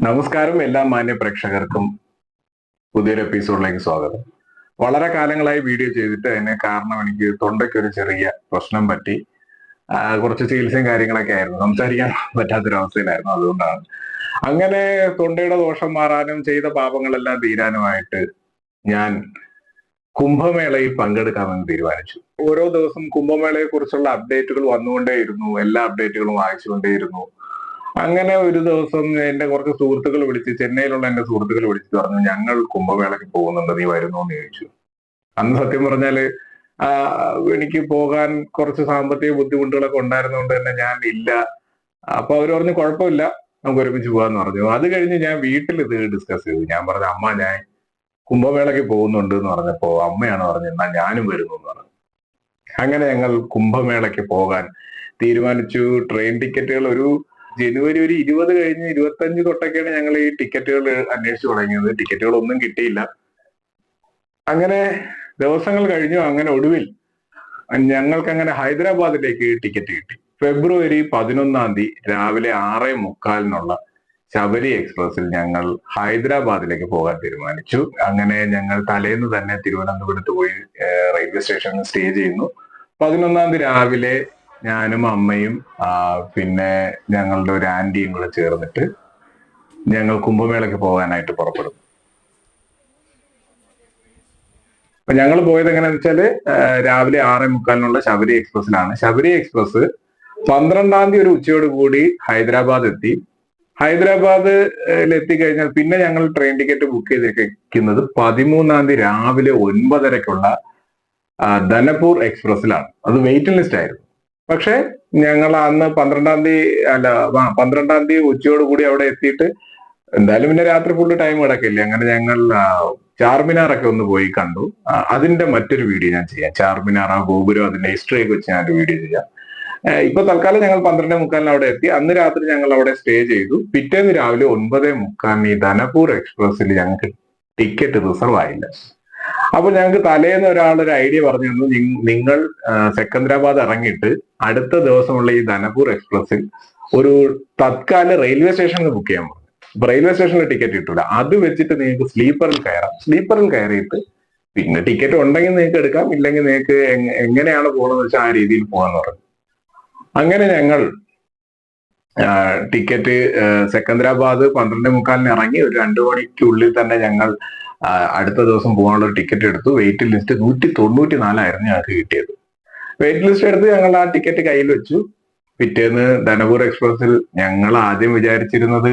നമസ്കാരം എല്ലാ മാന്യ പ്രേക്ഷകർക്കും പുതിയൊരു എപ്പിസോഡിലേക്ക് സ്വാഗതം. വളരെ കാലങ്ങളായി വീഡിയോ ചെയ്തിട്ട് അതിന് കാരണം എനിക്ക് തൊണ്ടയ്ക്ക് ഒരു ചെറിയ പ്രശ്നം പറ്റി. കുറച്ച് ചികിത്സയും കാര്യങ്ങളൊക്കെ ആയിരുന്നു, സംസാരിക്കാൻ പറ്റാത്തൊരവസ്ഥയിലായിരുന്നു. അതുകൊണ്ടാണ് അങ്ങനെ തൊണ്ടയുടെ ദോഷം മാറാനും ചെയ്ത പാപങ്ങളെല്ലാം തീരാനുമായിട്ട് ഞാൻ കുംഭമേളയിൽ പങ്കെടുക്കാമെന്ന് തീരുമാനിച്ചു. ഓരോ ദിവസം കുംഭമേളയെ കുറിച്ചുള്ള അപ്ഡേറ്റുകൾ വന്നുകൊണ്ടേയിരുന്നു, എല്ലാ അപ്ഡേറ്റുകളും വായിച്ചുകൊണ്ടേയിരുന്നു. അങ്ങനെ ഒരു ദിവസം എന്റെ കുറച്ച് സുഹൃത്തുക്കൾ വിളിച്ച്, ചെന്നൈയിലുള്ള എന്റെ സുഹൃത്തുക്കൾ വിളിച്ചിട്ട് പറഞ്ഞു, ഞങ്ങൾ കുംഭമേളയ്ക്ക് പോകുന്നുണ്ട്, നീ വരുന്നോ എന്ന് ചോദിച്ചു. അന്ന് സത്യം പറഞ്ഞാല് എനിക്ക് പോകാൻ കുറച്ച് സാമ്പത്തിക ബുദ്ധിമുട്ടുകളൊക്കെ ഉണ്ടായിരുന്നതുകൊണ്ട് തന്നെ ഞാൻ ഇല്ല. അപ്പൊ അവര് പറഞ്ഞു കുഴപ്പമില്ല, നമുക്ക് ഒരുമിച്ച് പോകാന്ന് പറഞ്ഞു. അത് കഴിഞ്ഞ് ഞാൻ വീട്ടിൽ ഇത് ഡിസ്കസ് ചെയ്തു. ഞാൻ പറഞ്ഞു, അമ്മ ഞാൻ കുംഭമേളയ്ക്ക് പോകുന്നുണ്ട് എന്ന് പറഞ്ഞപ്പോ അമ്മയാണ് പറഞ്ഞത്, എന്നാ ഞാനും വരുന്നു എന്ന് പറഞ്ഞു. അങ്ങനെ ഞങ്ങൾ കുംഭമേളയ്ക്ക് പോകാൻ തീരുമാനിച്ചു. ട്രെയിൻ ടിക്കറ്റുകൾ ഒരു ജനുവരി 20 കഴിഞ്ഞ് 25 തൊട്ടൊക്കെയാണ് ഞങ്ങൾ ഈ ടിക്കറ്റുകൾ അന്വേഷിച്ചു തുടങ്ങിയത്. ടിക്കറ്റുകൾ ഒന്നും കിട്ടിയില്ല. അങ്ങനെ ദിവസങ്ങൾ കഴിഞ്ഞു. അങ്ങനെ ഒടുവിൽ ഞങ്ങൾക്ക് അങ്ങനെ ഹൈദരാബാദിലേക്ക് ടിക്കറ്റ് കിട്ടി. ഫെബ്രുവരി 11 രാവിലെ 6:45 ശബരി എക്സ്പ്രസിൽ ഞങ്ങൾ ഹൈദരാബാദിലേക്ക് പോകാൻ തീരുമാനിച്ചു. അങ്ങനെ ഞങ്ങൾ തലേന്ന് തന്നെ തിരുവനന്തപുരത്ത് പോയി റെയിൽവേ സ്റ്റേഷനിൽ സ്റ്റേ ചെയ്യുന്നു. 11 രാവിലെ ഞാനും അമ്മയും പിന്നെ ഞങ്ങളുടെ ഒരു ആന്റിയും കൂടെ ചേർന്നിട്ട് ഞങ്ങൾ കുംഭമേളയ്ക്ക് പോകാനായിട്ട് പുറപ്പെടും. അപ്പൊ ഞങ്ങൾ പോയത് എങ്ങനെയാന്ന് വെച്ചാല് രാവിലെ 6:45 ശബരി എക്സ്പ്രസിലാണ്. ശബരി എക്സ്പ്രസ് 12 ഒരു ഉച്ചയോട് കൂടി ഹൈദരാബാദ് എത്തി. ഹൈദരാബാദിൽ എത്തിക്കഴിഞ്ഞാൽ പിന്നെ ഞങ്ങൾ ട്രെയിൻ ടിക്കറ്റ് ബുക്ക് ചെയ്തിരിക്കുന്നത് 13 രാവിലെ 9:30 ധനപൂർ എക്സ്പ്രസിലാണ്. അത് വെയിറ്റിംഗ് ലിസ്റ്റ് ആയിരുന്നു. പക്ഷെ ഞങ്ങൾ അന്ന് 12 ഉച്ചയോട് കൂടി അവിടെ എത്തിയിട്ട് എന്തായാലും പിന്നെ രാത്രി ഫുള്ള് ടൈം കിടക്കില്ല. അങ്ങനെ ഞങ്ങൾ ചാർമിനാറൊക്കെ ഒന്ന് പോയി കണ്ടു. അതിന്റെ മറ്റൊരു വീഡിയോ ഞാൻ ചെയ്യാം. ചാർമിനാർ, ആ ഗോപുരം, അതിന്റെ ഹിസ്റ്ററി ഒക്കെ വെച്ച് ഞാനൊരു വീഡിയോ ചെയ്യാം. ഇപ്പൊ തൽക്കാലം ഞങ്ങൾ 12:45 അവിടെ എത്തി. അന്ന് രാത്രി ഞങ്ങൾ അവിടെ സ്റ്റേ ചെയ്തു. പിറ്റേന്ന് രാവിലെ 9:45 ഈ ധനപൂർ എക്സ്പ്രസിൽ ഞങ്ങൾക്ക് ടിക്കറ്റ് റിസർവ് ആയില്ല. അപ്പൊ ഞങ്ങൾക്ക് തലേന്ന് ഒരാളൊരു ഐഡിയ പറഞ്ഞു തന്നു, നിങ്ങൾ സെക്കന്ദരാബാദ് ഇറങ്ങിയിട്ട് അടുത്ത ദിവസമുള്ള ഈ ധനപൂർ എക്സ്പ്രസിൽ ഒരു തത്കാല റെയിൽവേ സ്റ്റേഷനിൽ ബുക്ക് ചെയ്യാൻ പറഞ്ഞു. അപ്പൊ റെയിൽവേ സ്റ്റേഷനിൽ ടിക്കറ്റ് കിട്ടൂല. അത് വെച്ചിട്ട് നിങ്ങൾക്ക് സ്ലീപ്പറിൽ കയറാം. സ്ലീപ്പറിൽ കയറിയിട്ട് പിന്നെ ടിക്കറ്റ് ഉണ്ടെങ്കിൽ നിങ്ങൾക്ക് എടുക്കാം, ഇല്ലെങ്കിൽ നിങ്ങൾക്ക് എങ്ങനെയാണ് പോകുന്നത് വെച്ചാൽ ആ രീതിയിൽ പോകാന്ന് പറഞ്ഞു. അങ്ങനെ ഞങ്ങൾ ടിക്കറ്റ് സെക്കന്ദരാബാദ് 12:45 ഇറങ്ങി ഒരു 2 മണിക്കുള്ളിൽ തന്നെ ഞങ്ങൾ അടുത്ത ദിവസം പോകാനുള്ള ഒരു ടിക്കറ്റ് എടുത്തു. വെയിറ്റിംഗ് ലിസ്റ്റ് 194 ഞങ്ങൾക്ക് കിട്ടിയത്. വെയിറ്റ് ലിസ്റ്റ് എടുത്ത് ഞങ്ങൾ ആ ടിക്കറ്റ് കയ്യിൽ വെച്ചു. പിറ്റേന്ന് ധനപൂർ എക്സ്പ്രസിൽ ഞങ്ങൾ ആദ്യം വിചാരിച്ചിരുന്നത്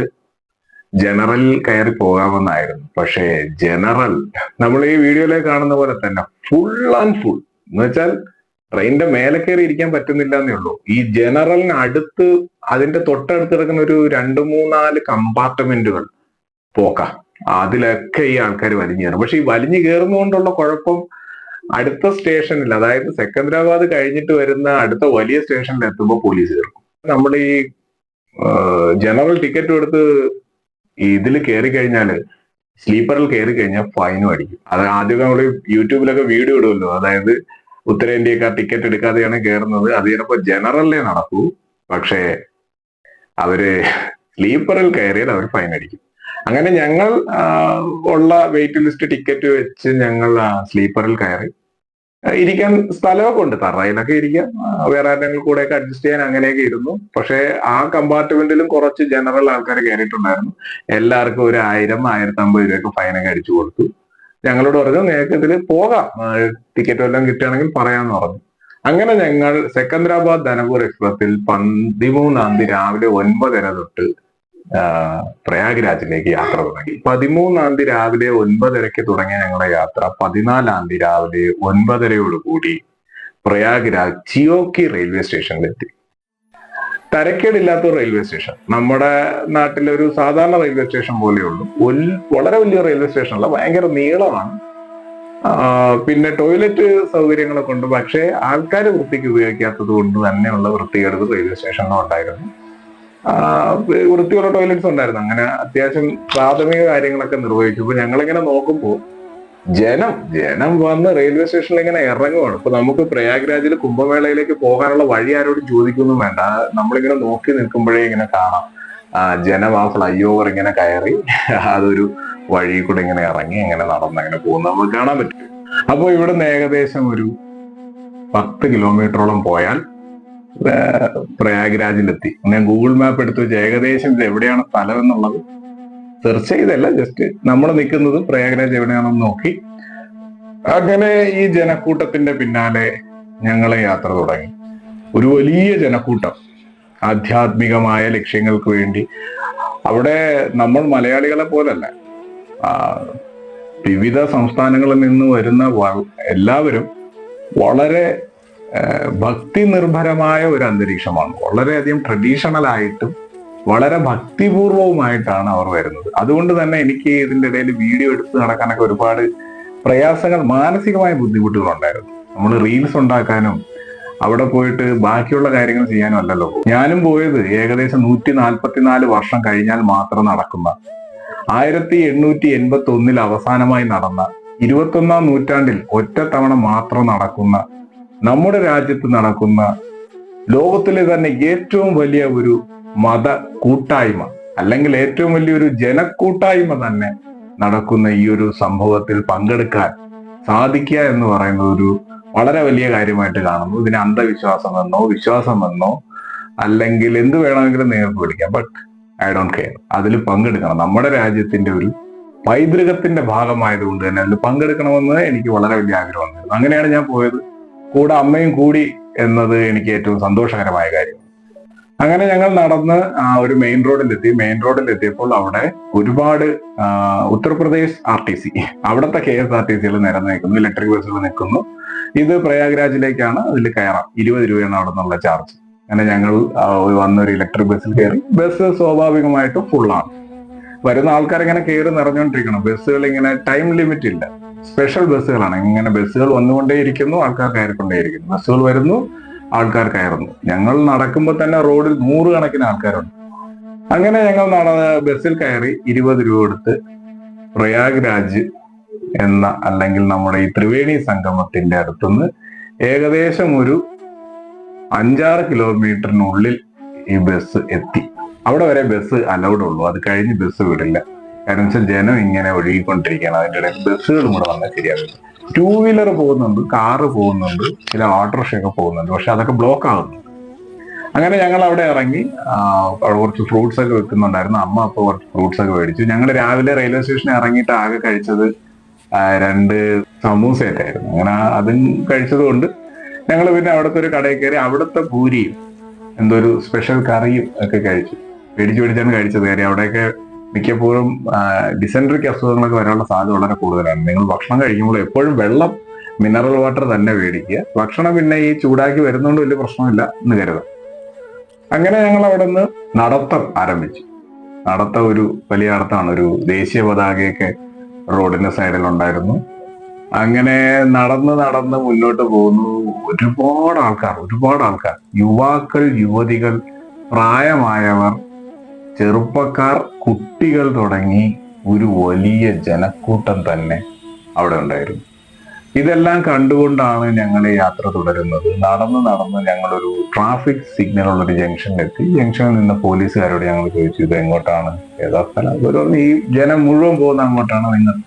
ജനറലിൽ കയറി പോകാമെന്നായിരുന്നു. പക്ഷേ ജനറൽ നമ്മൾ ഈ വീഡിയോയിലേക്ക് കാണുന്ന പോലെ തന്നെ ഫുൾ ആൻഡ് ഫുൾ എന്ന് വെച്ചാൽ ട്രെയിനിന്റെ മേലെ കയറി ഇരിക്കാൻ പറ്റുന്നില്ല എന്നേ ഉള്ളൂ. ഈ ജനറലിന് അടുത്ത് അതിന്റെ തൊട്ടടുത്ത് കിടക്കുന്ന ഒരു 2-3-4 കമ്പാർട്ട്മെന്റുകൾ പോക്കാം. അതിലൊക്കെ ഈ ആൾക്കാർ വലിഞ്ഞു കയറും. പക്ഷെ ഈ വലിഞ്ഞു കയറുന്നതുകൊണ്ടുള്ള കുഴപ്പം അടുത്ത സ്റ്റേഷനിൽ, അതായത് സെക്കന്ദരാബാദ് കഴിഞ്ഞിട്ട് വരുന്ന അടുത്ത വലിയ സ്റ്റേഷനിൽ എത്തുമ്പോൾ പോലീസ് കയറും. നമ്മൾ ഈ ജനറൽ ടിക്കറ്റ് എടുത്ത് ഇതിൽ കയറി കഴിഞ്ഞാല്, സ്ലീപ്പറിൽ കയറി കഴിഞ്ഞാൽ ഫൈനും അടിക്കും. അത് ആദ്യം നമ്മൾ യൂട്യൂബിലൊക്കെ വീഡിയോ ഇടുമല്ലോ, അതായത് ഉത്തരേന്ത്യക്കാർ ടിക്കറ്റ് എടുക്കാതെയാണ് കയറുന്നത്, അത് ചിലപ്പോൾ ജനറലിലേ നടക്കൂ. പക്ഷേ അവര് സ്ലീപ്പറിൽ കയറിയാൽ അവർ ഫൈൻ അടിക്കും. അങ്ങനെ ഞങ്ങൾ ഉള്ള വെയിറ്റ് ലിസ്റ്റ് ടിക്കറ്റ് വെച്ച് ഞങ്ങൾ സ്ലീപ്പറിൽ കയറി. ഇരിക്കാൻ സ്ഥലമൊക്കെ ഉണ്ട്, തറയിലൊക്കെ ഇരിക്കാം, വേറെ ആരെങ്കിലും കൂടെയൊക്കെ അഡ്ജസ്റ്റ് ചെയ്യാൻ അങ്ങനെയൊക്കെ ഇരുന്നു. പക്ഷെ ആ കമ്പാർട്ട്മെന്റിലും കുറച്ച് ജനറൽ ആൾക്കാർ കയറിയിട്ടുണ്ടായിരുന്നു. എല്ലാവർക്കും ഒരു 1000-1050 രൂപയൊക്കെ ഫൈനൊക്കെ അടിച്ചു കൊടുത്തു. ഞങ്ങളോട് പറഞ്ഞു, നിങ്ങൾക്ക് ഇതിൽ പോകാം, ടിക്കറ്റ് വല്ലതും കിട്ടുകയാണെങ്കിൽ പറയാമെന്ന് പറഞ്ഞു. അങ്ങനെ ഞങ്ങൾ സെക്കന്ദരാബാദ് ധനപൂർ എക്സ്പ്രസിൽ 13 രാവിലെ 9:30 തൊട്ട് പ്രയാഗ്രാജിലേക്ക് യാത്ര തുടങ്ങി. 13 രാവിലെ 9:30 തുടങ്ങിയ ഞങ്ങളുടെ യാത്ര 14 രാവിലെ 9:30 കൂടി പ്രയാഗ്രാജ് ചിയോക്കി റെയിൽവേ സ്റ്റേഷനിലെത്തി. തരക്കേടില്ലാത്ത ഒരു റെയിൽവേ സ്റ്റേഷൻ, നമ്മുടെ നാട്ടിലെ ഒരു സാധാരണ റെയിൽവേ സ്റ്റേഷൻ പോലെയുള്ളൂ. വളരെ വലിയ റെയിൽവേ സ്റ്റേഷനല്ല, ഭയങ്കര നീളമാണ്. പിന്നെ ടോയ്ലറ്റ് സൗകര്യങ്ങളൊക്കെ ഉണ്ട്. പക്ഷേ ആൾക്കാർ വൃത്തിക്ക് ഉപയോഗിക്കാത്തത് കൊണ്ട് തന്നെയുള്ള വൃത്തികേട് റെയിൽവേ സ്റ്റേഷനിലും ഉണ്ടായിരുന്നു. വൃത്തിയുള്ള ടോയ്ലറ്റ്സ് ഉണ്ടായിരുന്നു. അങ്ങനെ അത്യാവശ്യം പ്രാഥമിക കാര്യങ്ങളൊക്കെ നിർവഹിച്ചപ്പോൾ ഞങ്ങളിങ്ങനെ നോക്കുമ്പോൾ ജനം വന്ന് റെയിൽവേ സ്റ്റേഷനിൽ ഇങ്ങനെ ഇറങ്ങുവാണ്. ഇപ്പൊ നമുക്ക് പ്രയാഗ്രാജിൽ കുംഭമേളയിലേക്ക് പോകാനുള്ള വഴി ആരോടും ചോദിക്കൊന്നും വേണ്ട, നമ്മളിങ്ങനെ നോക്കി നിൽക്കുമ്പോഴേ ഇങ്ങനെ കാണാം ജനം ആ ഫ്ലൈ ഓവർ ഇങ്ങനെ കയറി അതൊരു വഴി കൂടെ ഇങ്ങനെ ഇറങ്ങി ഇങ്ങനെ നടന്ന് അങ്ങനെ പോകുന്നത് നമുക്ക് കാണാൻ പറ്റും. അപ്പോൾ ഇവിടുന്ന് ഏകദേശം ഒരു 10 കിലോമീറ്ററോളം പോയാൽ പ്രയാഗ്രാജിലെത്തി. ഞാൻ ഗൂഗിൾ മാപ്പ് എടുത്ത് വെച്ച് ഏകദേശം ഇത് എവിടെയാണ് സ്ഥലം എന്നുള്ളത് സെർച്ച് ചെയ്തല്ല, ജസ്റ്റ് നമ്മൾ നിൽക്കുന്നത് പ്രയാഗ്രാജ് എവിടെയാണെന്ന് നോക്കി. അങ്ങനെ ഈ ജനക്കൂട്ടത്തിന്റെ പിന്നാലെ ഞങ്ങളെ യാത്ര തുടങ്ങി. ഒരു വലിയ ജനക്കൂട്ടം ആധ്യാത്മികമായ ലക്ഷ്യങ്ങൾക്ക് വേണ്ടി. അവിടെ നമ്മൾ മലയാളികളെ പോലല്ല, വിവിധ സംസ്ഥാനങ്ങളിൽ നിന്ന് വരുന്ന എല്ലാവരും വളരെ ഭക്തി നിർഭരമായ ഒരു അന്തരീക്ഷമാണ്. വളരെയധികം ട്രഡീഷണൽ ആയിട്ടും വളരെ ഭക്തിപൂർവവുമായിട്ടാണ് അവർ വരുന്നത്. അതുകൊണ്ട് തന്നെ എനിക്ക് ഇതിൻ്റെ ഇടയിൽ വീഡിയോ എടുത്ത് നടക്കാനൊക്കെ ഒരുപാട് പ്രയാസങ്ങൾ, മാനസികമായ ബുദ്ധിമുട്ടുകൾ ഉണ്ടായിരുന്നു. നമ്മൾ റീൽസ് ഉണ്ടാക്കാനും അവിടെ പോയിട്ട് ബാക്കിയുള്ള കാര്യങ്ങൾ ചെയ്യാനും അല്ലല്ലോ. ഞാനും പോയത് ഏകദേശം 144 വർഷം കഴിഞ്ഞാൽ മാത്രം നടക്കുന്ന 1881 അവസാനമായി നടന്ന 21ാം നൂറ്റാണ്ടിൽ ഒറ്റത്തവണ മാത്രം നടക്കുന്ന നമ്മുടെ രാജ്യത്ത് നടക്കുന്ന ലോകത്തിലെ തന്നെ ഏറ്റവും വലിയ ഒരു മത കൂട്ടായ്മ അല്ലെങ്കിൽ ഏറ്റവും വലിയൊരു ജനക്കൂട്ടായ്മ തന്നെ നടക്കുന്ന ഈ ഒരു സംഭവത്തിൽ പങ്കെടുക്കാൻ സാധിക്കുക എന്ന് പറയുന്ന ഒരു വളരെ വലിയ കാര്യമായിട്ട് കാണുന്നു. ഇതിനെ അന്ധവിശ്വാസമെന്നോ വിശ്വാസമെന്നോ അല്ലെങ്കിൽ എന്ത് വേണമെങ്കിലും നിങ്ങൾക്ക് വിളിക്കാം, ബട്ട് ഐ ഡോണ്ട് കെയർ. അതിൽ പങ്കെടുക്കണം. നമ്മുടെ രാജ്യത്തിന്റെ ഒരു പൈതൃകത്തിന്റെ ഭാഗമായതുകൊണ്ട് തന്നെ അതിൽ പങ്കെടുക്കണമെന്ന് എനിക്ക് വളരെ വലിയ ആഗ്രഹമുണ്ടായിരുന്നു. അങ്ങനെയാണ് ഞാൻ പോയത്. കൂടെ അമ്മയും കൂടി എന്നത് എനിക്ക് ഏറ്റവും സന്തോഷകരമായ കാര്യം. അങ്ങനെ ഞങ്ങൾ നടന്ന് ഒരു മെയിൻ റോഡിലെത്തിയപ്പോൾ അവിടെ ഒരുപാട് ഉത്തർപ്രദേശ് RTC, അവിടുത്തെ KSRTCകൾ നിരന്ന് നിൽക്കുന്നു, ഇലക്ട്രിക് ബസ്സുകൾ നിൽക്കുന്നു. ഇത് പ്രയാഗ്രാജിലേക്കാണ്, അതിൽ കയറാം. 20 രൂപയാണ് അവിടെ നിന്നുള്ള ചാർജ്. അങ്ങനെ ഞങ്ങൾ വന്നൊരു ഇലക്ട്രിക് ബസ്സിൽ കയറി. ബസ് സ്വാഭാവികമായിട്ടും ഫുള്ളാണ്. വരുന്ന ആൾക്കാർ ഇങ്ങനെ കയറി നിറഞ്ഞുകൊണ്ടിരിക്കണം. ബസ്സുകൾ ഇങ്ങനെ ടൈം ലിമിറ്റ് ഇല്ല, സ്പെഷ്യൽ ബസ്സുകളാണ്. ഇങ്ങനെ ബസ്സുകൾ വന്നുകൊണ്ടേയിരിക്കുന്നു, ആൾക്കാർ കയറിക്കൊണ്ടേയിരിക്കുന്നു. ബസ്സുകൾ വരുന്നു, ആൾക്കാർ കയറുന്നു. ഞങ്ങൾ നടക്കുമ്പോൾ തന്നെ റോഡിൽ 100 കണക്കിന് ആൾക്കാരുണ്ട്. അങ്ങനെ ഞങ്ങൾ ബസ്സിൽ കയറി 20 രൂപ കൊടുത്ത് പ്രയാഗ്രാജ് എന്ന അല്ലെങ്കിൽ നമ്മുടെ ഈ ത്രിവേണി സംഗമത്തിന്റെ അടുത്തുനിന്ന് ഏകദേശം ഒരു 5-6 കിലോമീറ്ററിനുള്ളിൽ ഈ ബസ് എത്തി. അവിടെ വരെ ബസ് അലൗഡ് ഉള്ളൂ, അത് കഴിഞ്ഞ് ബസ് വിടില്ല. കാരണം വെച്ചാൽ ജനം ഇങ്ങനെ ഒഴുകിക്കൊണ്ടിരിക്കുകയാണ്. അതിൻ്റെ ഇടയിൽ ബസ്സുകളും കൂടെ വന്നാൽ ശരിയാവില്ല. 2 വീലർ പോകുന്നുണ്ട്, കാറ് പോകുന്നുണ്ട്, ചില ഓട്ടോറിക്ഷയൊക്കെ പോകുന്നുണ്ട്, പക്ഷെ അതൊക്കെ ബ്ലോക്ക് ആകുന്നു. അങ്ങനെ ഞങ്ങൾ അവിടെ ഇറങ്ങി. അവിടെ കുറച്ച് ഫ്രൂട്ട്സ് ഒക്കെ വെക്കുന്നുണ്ടായിരുന്നു. അമ്മ അപ്പോൾ കുറച്ച് ഫ്രൂട്ട്സ് ഒക്കെ മേടിച്ചു. ഞങ്ങൾ രാവിലെ റെയിൽവേ സ്റ്റേഷനിൽ ഇറങ്ങിയിട്ട് ആകെ കഴിച്ചത് 2 സമൂസയൊക്കെ ആയിരുന്നു. അങ്ങനെ അതും കഴിച്ചത് കൊണ്ട് ഞങ്ങൾ പിന്നെ അവിടുത്തെ ഒരു കടയിൽ കയറി അവിടുത്തെ പൂരിയും എന്തോ ഒരു സ്പെഷ്യൽ കറിയും ഒക്കെ കഴിച്ചു. മേടിച്ചാണ് കഴിച്ചത്. കാര്യം അവിടെയൊക്കെ മിക്കപ്പോഴും ഡിസെൻട്രിക് അസുഖങ്ങളൊക്കെ വരാനുള്ള സാധ്യത വളരെ കൂടുതലാണ്. നിങ്ങൾ ഭക്ഷണം കഴിക്കുമ്പോൾ എപ്പോഴും വെള്ളം, മിനറൽ വാട്ടർ തന്നെ മേടിക്കുക. ഭക്ഷണം പിന്നെ ഈ ചൂടാക്കി വരുന്നതുകൊണ്ട് വലിയ പ്രശ്നമില്ല എന്ന് കരുതാം. അങ്ങനെ ഞങ്ങൾ അവിടെ നിന്ന് നടത്തം ആരംഭിച്ചു. നടത്തം ഒരു വലിയ നടത്തമാണ്. ഒരു ദേശീയ പതാകയൊക്കെ റോഡിന്റെ സൈഡിൽ ഉണ്ടായിരുന്നു. അങ്ങനെ നടന്ന് മുന്നോട്ട് പോകുന്നു. ഒരുപാട് ആൾക്കാർ, യുവാക്കൾ, യുവതികൾ, പ്രായമായവർ, ചെറുപ്പക്കാർ, കുട്ടികൾ തുടങ്ങി ഒരു വലിയ ജനക്കൂട്ടം തന്നെ അവിടെ ഉണ്ടായിരുന്നു. ഇതെല്ലാം കണ്ടുകൊണ്ടാണ് ഞങ്ങൾ യാത്ര തുടരുന്നത്. നടന്ന് ഞങ്ങളൊരു ട്രാഫിക് സിഗ്നൽ ഉള്ളൊരു ജംഗ്ഷനിലെത്തി. ജംഗ്ഷനിൽ നിന്ന് പോലീസുകാരോട് ഞങ്ങൾ ചോദിച്ചു, ഇത് എങ്ങോട്ടാണ്, ഏതാ സ്ഥലം? ഒരു ഈ ജനം മുഴുവൻ പോകുന്ന അങ്ങോട്ടാണ്, നിങ്ങൾ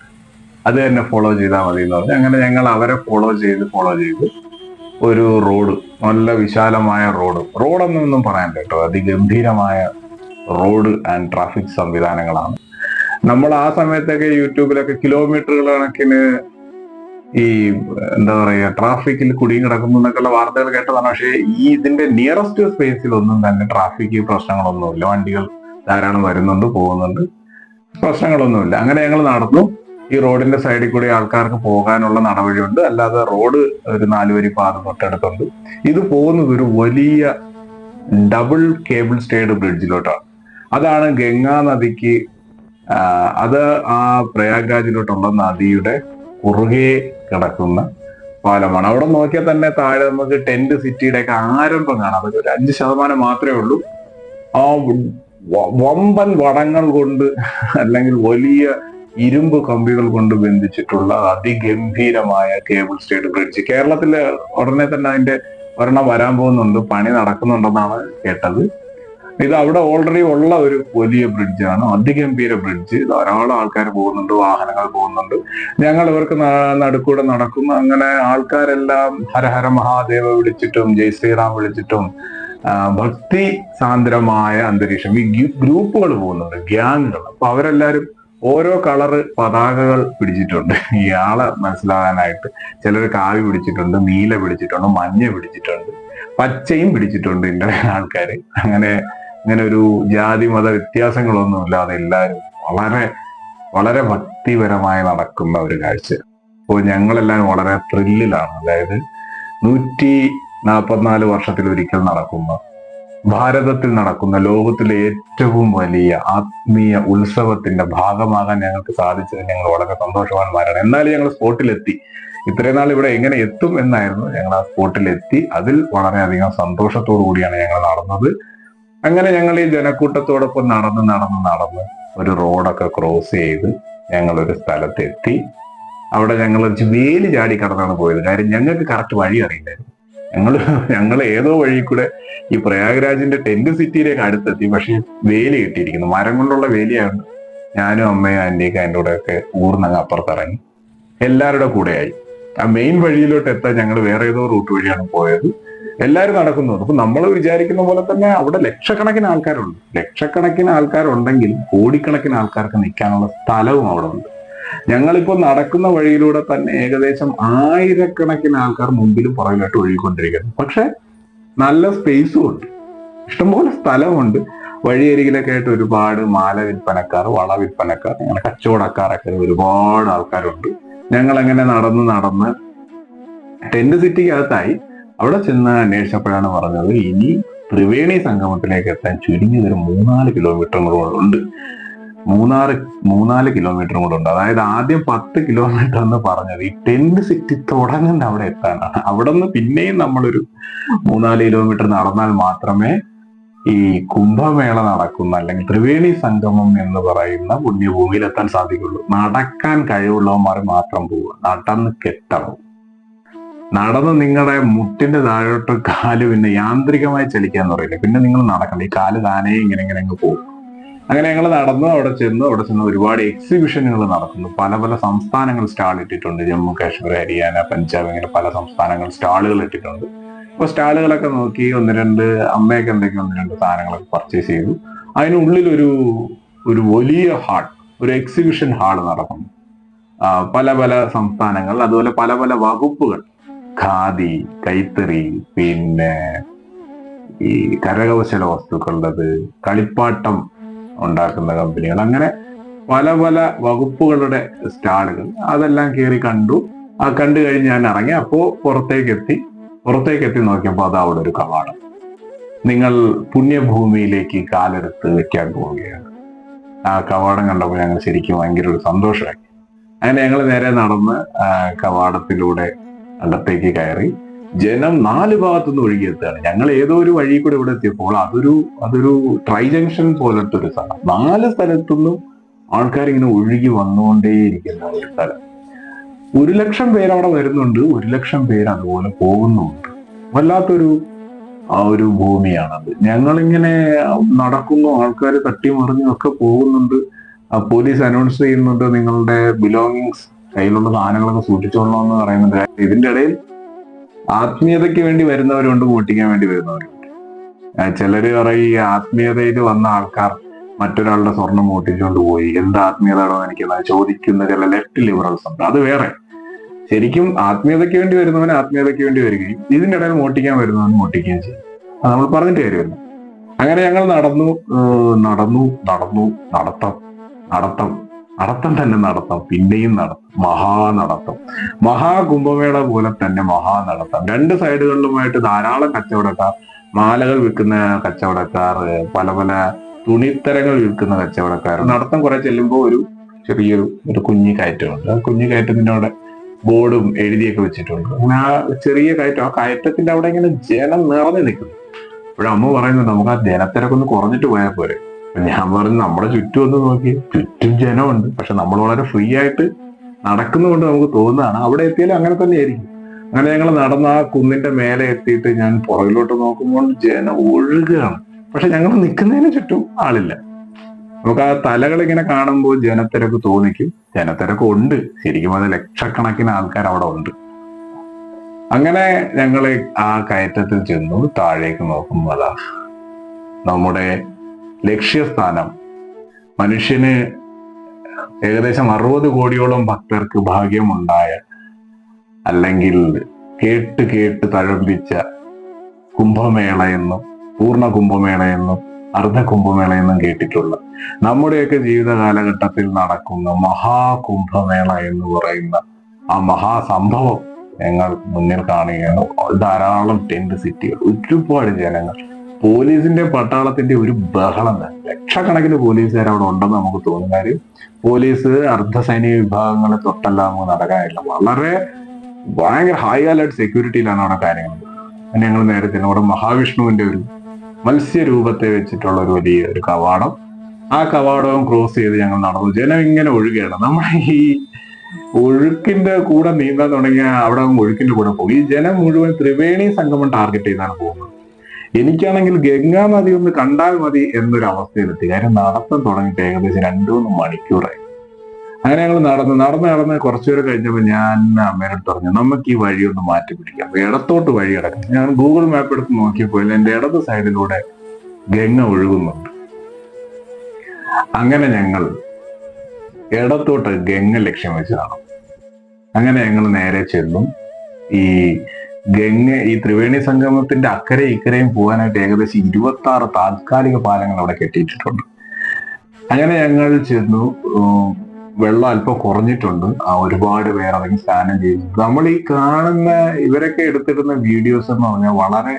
അത് തന്നെ ഫോളോ ചെയ്താൽ മതി എന്ന് പറഞ്ഞു. അങ്ങനെ ഞങ്ങൾ അവരെ ഫോളോ ചെയ്ത് ഒരു റോഡ്, നല്ല വിശാലമായ റോഡൊന്നും പറയാൻ കേട്ടോ, അതിഗംഭീരമായ റോഡ് ആൻഡ് ട്രാഫിക് സംവിധാനങ്ങളാണ്. നമ്മൾ ആ സമയത്തൊക്കെ യൂട്യൂബിലൊക്കെ കിലോമീറ്ററുകൾ കണക്കിന് ഈ എന്താ പറയുക ട്രാഫിക്കിൽ കുടുങ്ങി കിടക്കുന്നു എന്നൊക്കെയുള്ള വാർത്തകൾ കേട്ടതാണ്. പക്ഷേ ഈ ഇതിന്റെ നിയറസ്റ്റ് സ്പേസിൽ ഒന്നും തന്നെ ട്രാഫിക് പ്രശ്നങ്ങളൊന്നുമില്ല. വണ്ടികൾ ധാരാളം വരുന്നുണ്ട്, പോകുന്നുണ്ട്, പ്രശ്നങ്ങളൊന്നുമില്ല. അങ്ങനെ ഞങ്ങൾ നടന്നു. ഈ റോഡിന്റെ സൈഡിൽ കൂടി ആൾക്കാർക്ക് പോകാനുള്ള നടവഴിയുണ്ട്, അല്ലാതെ റോഡ് ഒരു 4 വരി പാത തൊട്ടടുത്തുണ്ട്. ഇത് പോകുന്നത് ഒരു വലിയ ഡബിൾ കേബിൾ സ്റ്റേഡ് ബ്രിഡ്ജിലോട്ടാണ്. അതാണ് ഗംഗാ നദിക്ക്, അത് ആ പ്രയാഗ്രാജിലോട്ടുള്ള നദിയുടെ കുറുകെ കിടക്കുന്ന പാലമാണ്. അവിടെ നോക്കിയാൽ തന്നെ താഴെ നമുക്ക് ടെന്റ് സിറ്റിയുടെ ഒക്കെ ആരംഭം കാണാം. അതൊക്കെ ഒരു 5% മാത്രമേ ഉള്ളൂ. ആ വമ്പൻ വടങ്ങൾ കൊണ്ട് അല്ലെങ്കിൽ വലിയ ഇരുമ്പ് കമ്പികൾ കൊണ്ട് ബന്ധിച്ചിട്ടുള്ള അതിഗംഭീരമായ കേബിൾ സ്റ്റേഡ് ബ്രിഡ്ജ്. കേരളത്തില് ഉടനെ തന്നെ അതിന്റെ ഒരെണ്ണം വരാൻ പോകുന്നുണ്ട്, പണി നടക്കുന്നുണ്ടെന്നാണ് കേട്ടത്. ഇത് അവിടെ ഓൾറെഡി ഉള്ള ഒരു വലിയ ബ്രിഡ്ജാണ്, അതിഗംഭീര ബ്രിഡ്ജ്. ധാരാളം ആൾക്കാർ പോകുന്നുണ്ട്, വാഹനങ്ങൾ പോകുന്നുണ്ട്. ഞങ്ങൾ ഇവർക്ക് നടുക്കൂടെ നടക്കുന്നു. അങ്ങനെ ആൾക്കാരെല്ലാം ഹരഹര മഹാദേവ വിളിച്ചിട്ടും ജയ് ശ്രീറാം വിളിച്ചിട്ടും ഭക്തി സാന്ദ്രമായ അന്തരീക്ഷം. ഈ ഗ്രൂപ്പുകൾ പോകുന്നുണ്ട്, ഗ്യാങ്ങുകൾ. അപ്പൊ അവരെല്ലാരും ഓരോ കളറ് പതാകകൾ പിടിച്ചിട്ടുണ്ട് ഇയാളെ മനസ്സിലാകാനായിട്ട്. ചിലർ കാവി പിടിച്ചിട്ടുണ്ട്, നീല പിടിച്ചിട്ടുണ്ട്, മഞ്ഞ പിടിച്ചിട്ടുണ്ട്, പച്ചയും പിടിച്ചിട്ടുണ്ട് ഇന്ന ആൾക്കാര്. അങ്ങനെ ഒരു ജാതി മത വ്യത്യാസങ്ങളൊന്നും ഇല്ലാതെ എല്ലാവരും വളരെ വളരെ ഭക്തിപരമായി നടക്കുന്ന ഒരു കാഴ്ച. അപ്പോൾ ഞങ്ങളെല്ലാം വളരെ ത്രില്ലിലാണ്. അതായത് 144 വർഷത്തിൽ ഒരിക്കൽ നടക്കുന്ന, ഭാരതത്തിൽ നടക്കുന്ന ലോകത്തിലെ ഏറ്റവും വലിയ ആത്മീയ ഉത്സവത്തിന്റെ ഭാഗമാകാൻ ഞങ്ങൾക്ക് സാധിച്ചത് ഞങ്ങൾ വളരെ സന്തോഷവാന്മാരാണ്. എന്നാലും ഞങ്ങൾ സ്പോട്ടിലെത്തി. ഇത്രയും നാൾ ഇവിടെ എങ്ങനെ എത്തും എന്നായിരുന്നു. ഞങ്ങൾ ആ സ്പോട്ടിലെത്തി. അതിൽ വളരെയധികം സന്തോഷത്തോടു കൂടിയാണ് ഞങ്ങൾ നടന്നത്. അങ്ങനെ ഞങ്ങൾ ഈ ജനക്കൂട്ടത്തോടൊപ്പം നടന്ന് ഒരു റോഡൊക്കെ ക്രോസ് ചെയ്ത് ഞങ്ങൾ ഒരു സ്ഥലത്തെത്തി. അവിടെ ഞങ്ങൾ വേലി ചാടി കടന്നാണ് പോയത്. കാര്യം ഞങ്ങൾക്ക് കറക്റ്റ് വഴി അറിയില്ലായിരുന്നു. ഞങ്ങൾ ഏതോ വഴി കൂടെ ഈ പ്രയാഗ്രാജിന്റെ ടെന്റ് സിറ്റിയിലേക്ക് അടുത്തെത്തി. പക്ഷെ വേലി കിട്ടിയിരിക്കുന്നു, മരം കൊണ്ടുള്ള വേലിയാണ്. ഞാനും അമ്മയും ആന്റിയൊക്കെ അതിൻ്റെ കൂടെ ഒക്കെ ഊർന്നങ്ങ് അപ്പുറത്തിറങ്ങി എല്ലാവരുടെ കൂടെയായി. ആ മെയിൻ വഴിയിലോട്ട് എത്താൻ ഞങ്ങൾ വേറെ ഏതോ റൂട്ട് വഴിയാണ് പോയത്. എല്ലാവരും നടക്കുന്നു. അപ്പൊ നമ്മൾ വിചാരിക്കുന്ന പോലെ തന്നെ അവിടെ ലക്ഷക്കണക്കിന് ആൾക്കാരുണ്ട്. ലക്ഷക്കണക്കിന് ആൾക്കാരുണ്ടെങ്കിൽ കോടിക്കണക്കിന് ആൾക്കാർക്ക് നിൽക്കാനുള്ള സ്ഥലവും അവിടെ ഉണ്ട്. ഞങ്ങളിപ്പോ നടക്കുന്ന വഴിയിലൂടെ തന്നെ ഏകദേശം 1000കണക്കിന് ആൾക്കാർ മുമ്പിലും പുറകിലോട്ട് ഒഴുകിക്കൊണ്ടിരിക്കുന്നു. പക്ഷെ നല്ല സ്പേസും ഉണ്ട്, ഇഷ്ടംപോലെ സ്ഥലമുണ്ട്. വഴിയരികിലൊക്കെ ആയിട്ട് ഒരുപാട് മാല വിൽപ്പനക്കാർ, വള വിൽപ്പനക്കാർ, അങ്ങനെ കച്ചവടക്കാരൊക്കെ ഒരുപാട് ആൾക്കാരുണ്ട്. ഞങ്ങൾ അങ്ങനെ നടന്ന് ടെന്റ് സിറ്റിക്കകത്തായി. അവിടെ ചെന്ന് അന്വേഷിച്ചപ്പോഴാണ് പറഞ്ഞത് ഇനി ത്രിവേണി സംഗമത്തിലേക്ക് എത്താൻ ചുരുങ്ങിയത് ഒരു 3-4 കിലോമീറ്റർ കൂടെ ഉണ്ട്. 3-4 കിലോമീറ്റർ കൂടെ ഉണ്ട്. അതായത് ആദ്യം 10 കിലോമീറ്റർ എന്ന് പറഞ്ഞത് ഈ ടെന്റ് സിറ്റി തുടങ്ങുന്ന അവിടെ എത്താനാണ്. അവിടെ നിന്ന് പിന്നെയും നമ്മളൊരു 3-4 കിലോമീറ്റർ നടന്നാൽ മാത്രമേ ഈ കുംഭമേള നടക്കുന്ന അല്ലെങ്കിൽ ത്രിവേണി സംഗമം എന്ന് പറയുന്ന പുണ്യഭൂമിയിൽ എത്താൻ സാധിക്കുള്ളൂ. നടക്കാൻ കഴിവുള്ളവന്മാർ മാത്രം പോവുക. നടന്ന് കെട്ടണം. നടന്ന് നിങ്ങളുടെ മുട്ടിന്റെ താഴോട്ട് കാല് പിന്നെ യാന്ത്രികമായി ചലിക്കാന്ന് പറയില്ല, പിന്നെ നിങ്ങൾ നടക്കണം. ഈ കാല് താനേ ഇങ്ങനെ അങ്ങ് പോകും. അങ്ങനെ ഞങ്ങൾ നടന്നു. അവിടെ ചെന്ന് ഒരുപാട് എക്സിബിഷനുകൾ നടക്കുന്നു. പല സംസ്ഥാനങ്ങൾ സ്റ്റാൾ ഇട്ടിട്ടുണ്ട്. ജമ്മു കാശ്മീർ, ഹരിയാന, പഞ്ചാബ്, ഇങ്ങനെ പല സംസ്ഥാനങ്ങൾ സ്റ്റാളുകൾ ഇട്ടിട്ടുണ്ട്. അപ്പൊ സ്റ്റാളുകളൊക്കെ നോക്കി അമ്മയൊക്കെ എന്തൊക്കെ 1-2 സാധനങ്ങളൊക്കെ പർച്ചേസ് ചെയ്തു. അതിനുള്ളിൽ ഒരു വലിയ ഹാൾ, ഒരു എക്സിബിഷൻ ഹാൾ നടക്കുന്നു. പല സംസ്ഥാനങ്ങൾ, അതുപോലെ പല വകുപ്പുകൾ, ഖാദി, കൈത്തറി, പിന്നെ ഈ കരകൗശല വസ്തുക്കളുള്ളത്, കളിപ്പാട്ടം ഉണ്ടാക്കുന്ന കമ്പനികൾ, അങ്ങനെ പല വകുപ്പുകളുടെ സ്റ്റാളുകൾ. അതെല്ലാം കയറി കണ്ടു. കണ്ടു കഴിഞ്ഞ് ഞാൻ ഇറങ്ങി. അപ്പോ പുറത്തേക്കെത്തി നോക്കിയപ്പോൾ അത് അവിടെ ഒരു കവാടം. നിങ്ങൾ പുണ്യഭൂമിയിലേക്ക് കാലെടുത്ത് വെക്കാൻ പോവുകയാണ്. ആ കവാടം കണ്ടപ്പോൾ ഞങ്ങൾ ശരിക്കും ഭയങ്കര ഒരു സന്തോഷമായി. അങ്ങനെ ഞങ്ങൾ നേരെ നടന്ന് കവാടത്തിലൂടെ അകത്തേക്ക് കയറി. ജനം 4 ഭാഗത്തുനിന്ന് ഒഴുകിയെത്തുകയാണ്. ഞങ്ങൾ ഏതോ ഒരു വഴി കൂടെ ഇവിടെ എത്തിയപ്പോൾ അതൊരു ട്രൈ ജംഗ്ഷൻ പോലത്തെ ഒരു സ്ഥലം. 4 സ്ഥലത്തുനിന്നും ആൾക്കാരിങ്ങനെ ഒഴുകി വന്നുകൊണ്ടേയിരിക്കുന്ന ഒരു സ്ഥലം. 1,00,000 പേര് അവിടെ വരുന്നുണ്ട്, 1,00,000 പേര് അതുപോലെ പോകുന്നുണ്ട്. വല്ലാത്തൊരു ഒരു ഭൂമിയാണത്. ഞങ്ങളിങ്ങനെ നടക്കുന്നു, ആൾക്കാർ തട്ടിമറിഞ്ഞും ഒക്കെ പോകുന്നുണ്ട്. പോലീസ് അനൗൺസ് ചെയ്യുന്നുണ്ട് നിങ്ങളുടെ ബിലോങ്ങിങ്സ്, കയ്യിലുള്ള സാധനങ്ങളൊക്കെ സൂക്ഷിച്ചോളണം എന്ന് പറയുന്നുണ്ട്. ഇതിന്റെ ഇടയിൽ ആത്മീയതയ്ക്ക് വേണ്ടി വരുന്നവരുണ്ട്, വോട്ടിക്കാൻ വേണ്ടി വരുന്നവരുണ്ട്. ചിലര് പറയും ഈ ആത്മീയതയിൽ വന്ന ആൾക്കാർ മറ്റൊരാളുടെ സ്വർണം മോട്ടിച്ചുകൊണ്ട് പോയി, എന്ത് ആത്മീയതാണോ എനിക്ക് ചോദിക്കുന്ന ചില ലെഫ്റ്റ് ലിബറൽസ് ഉണ്ട്. അത് വേറെ. ശരിക്കും ആത്മീയതയ്ക്ക് വേണ്ടി വരുന്നവന് ആത്മീയതയ്ക്ക് വേണ്ടി വരികയും ഇതിന്റെ ഇടയിൽ മോട്ടിക്കാൻ വരുന്നവന് മോട്ടിക്കുകയും ചെയ്യും. അത് നമ്മൾ പറഞ്ഞിട്ട് കാര്യമല്ല. അങ്ങനെ ഞങ്ങൾ നടത്തം പിന്നെയും മഹാനടത്തം, മഹാകുംഭമേള പോലെ തന്നെ മഹാനടത്തം. 2 സൈഡുകളിലുമായിട്ട് ധാരാളം കച്ചവടക്കാർ, മാലകൾ വിൽക്കുന്ന കച്ചവടക്കാർ, പല തുണിത്തരങ്ങൾ വിൽക്കുന്ന കച്ചവടക്കാർ. നടത്തം കുറെ ചെല്ലുമ്പോൾ ഒരു ചെറിയൊരു കുഞ്ഞു കയറ്റമുണ്ട്. ആ കുഞ്ഞു കയറ്റത്തിന്റെ അവിടെ ബോർഡും എഴുതിയൊക്കെ വെച്ചിട്ടുണ്ട്. അങ്ങനെ ആ ചെറിയ കയറ്റം, ആ കയറ്റത്തിന്റെ അവിടെ ഇങ്ങനെ ജനം നിറഞ്ഞു നിൽക്കുന്നു. അപ്പോഴമ്മ പറയുന്നത് നമുക്ക് ആ ജനത്തിരക്കൊന്ന് കുറഞ്ഞിട്ട് പോയാൽ പോരെ. ഞാൻ പറഞ്ഞു നമ്മുടെ ചുറ്റും ഒന്ന് നോക്കി, ചുറ്റും ജനമുണ്ട്, പക്ഷെ നമ്മൾ വളരെ ഫ്രീ ആയിട്ട് നടക്കുന്നതുകൊണ്ട് നമുക്ക് തോന്നുന്നതാണ് അവിടെ എത്തിയാലും അങ്ങനെ തന്നെ ആയിരിക്കും. അങ്ങനെ ഞങ്ങൾ നടന്ന ആ കുന്നിന്റെ മേലെ എത്തിയിട്ട് ഞാൻ പുറകിലോട്ട് നോക്കുമ്പോൾ ജനം ഒഴുകുകയാണ്. പക്ഷെ ഞങ്ങൾ നിൽക്കുന്നതിന് ചുറ്റും ആളില്ല. നമുക്ക് ആ തലകൾ ഇങ്ങനെ കാണുമ്പോൾ ജനത്തിരക്ക് തോന്നിക്കും. ജനത്തിരക്ക് ഉണ്ട്, ശരിക്കും അത് ലക്ഷക്കണക്കിന് ആൾക്കാർ അവിടെ ഉണ്ട്. അങ്ങനെ ഞങ്ങൾ ആ കയറ്റത്തിൽ ചെന്നു. താഴേക്ക് നോക്കുമ്പോൾ അതാ നമ്മുടെ ലക്ഷ്യസ്ഥാനം. മനുഷ്യന് ഏകദേശം 60 കോടിയോളം ഭക്തർക്ക് ഭാഗ്യമുണ്ടായ, അല്ലെങ്കിൽ കേട്ട് കേട്ട് തഴമ്പിച്ച കുംഭമേള എന്നും പൂർണ്ണ കുംഭമേള എന്നും അർദ്ധ കുംഭമേള എന്നും കേട്ടിട്ടുള്ള നമ്മുടെയൊക്കെ ജീവിത കാലഘട്ടത്തിൽ നടക്കുന്ന മഹാകുംഭമേള എന്ന് പറയുന്ന ആ മഹാസംഭവം ഞങ്ങൾ മുന്നിൽ കാണുകയാണ്. ധാരാളം ടെന്റ് സിറ്റികൾ, ഒരുപാട് ജനങ്ങൾ, പോലീസിന്റെ പട്ടാളത്തിന്റെ ഒരു ബഹളം തന്നെ. ലക്ഷക്കണക്കിന് പോലീസുകാർ അവിടെ ഉണ്ടെന്ന് നമുക്ക് തോന്നും. കാര്യം പോലീസ് അർദ്ധസൈനിക വിഭാഗങ്ങളെ തൊട്ടെല്ലാം നടക്കാനില്ല. വളരെ ഭയങ്കര ഹൈ അലർട്ട് സെക്യൂരിറ്റിയിലാണ് അവിടെ കാര്യങ്ങൾ. ഞങ്ങൾ നേരത്തെ അവിടെ മഹാവിഷ്ണുവിന്റെ ഒരു മത്സ്യരൂപത്തെ വെച്ചിട്ടുള്ള ഒരു വലിയ ഒരു കവാടം, ആ കവാടവും ക്രോസ് ചെയ്ത് ഞങ്ങൾ നടന്നു. ജനം ഇങ്ങനെ ഒഴുകുകയാണ്. നമ്മുടെ ഈ ഒഴുക്കിന്റെ കൂടെ നീന്താൻ തുടങ്ങിയ അവിടെ ഒഴുക്കിന്റെ കൂടെ പോകും. ഈ ജനം മുഴുവൻ ത്രിവേണി സംഗമം ടാർഗറ്റ് ചെയ്താണ് പോകുന്നത്. എനിക്കാണെങ്കിൽ ഗംഗാ നദി ഒന്ന് കണ്ടാൽ മതി എന്നൊരു അവസ്ഥയിലെത്തി. കാര്യം നടത്തം തുടങ്ങിയിട്ട് ഏകദേശം 2-3 മണിക്കൂറായി. അങ്ങനെ ഞങ്ങൾ നടന്ന് കുറച്ചുപേരെ കഴിഞ്ഞപ്പോൾ ഞാൻ അമ്മേനോട് പറഞ്ഞു, നമുക്ക് ഈ വഴി ഒന്ന് മാറ്റി പിടിക്കാം, ഇടത്തോട്ട് വഴി കിടക്കാം. ഞാൻ ഗൂഗിൾ മാപ്പ് എടുത്ത് നോക്കിയപ്പോൾ എന്റെ ഇടത് സൈഡിലൂടെ ഗംഗ ഒഴുകുന്നുണ്ട്. അങ്ങനെ ഞങ്ങൾ ഇടത്തോട്ട് ഗംഗ ലക്ഷ്യം വെച്ച് നടന്നു. അങ്ങനെ ഞങ്ങൾ നേരെ ചെല്ലും. ഈ ത്രിവേണി സംഗമത്തിന്റെ അക്കരെ ഇക്കരയും പോകാനായിട്ട് ഏകദേശം 26 താൽക്കാലിക പാലങ്ങൾ അവിടെ കെട്ടിയിട്ടുണ്ട്. അങ്ങനെ ഞങ്ങൾ ചെന്നു. വെള്ളം അല്പം കുറഞ്ഞിട്ടുണ്ട്. ഒരുപാട് പേർ ഇറങ്ങി സ്നാനം ചെയ്തു. നമ്മൾ ഈ കാണുന്ന ഇവരൊക്കെ എടുത്തിടുന്ന വീഡിയോസ് എന്ന് പറഞ്ഞാൽ വളരെ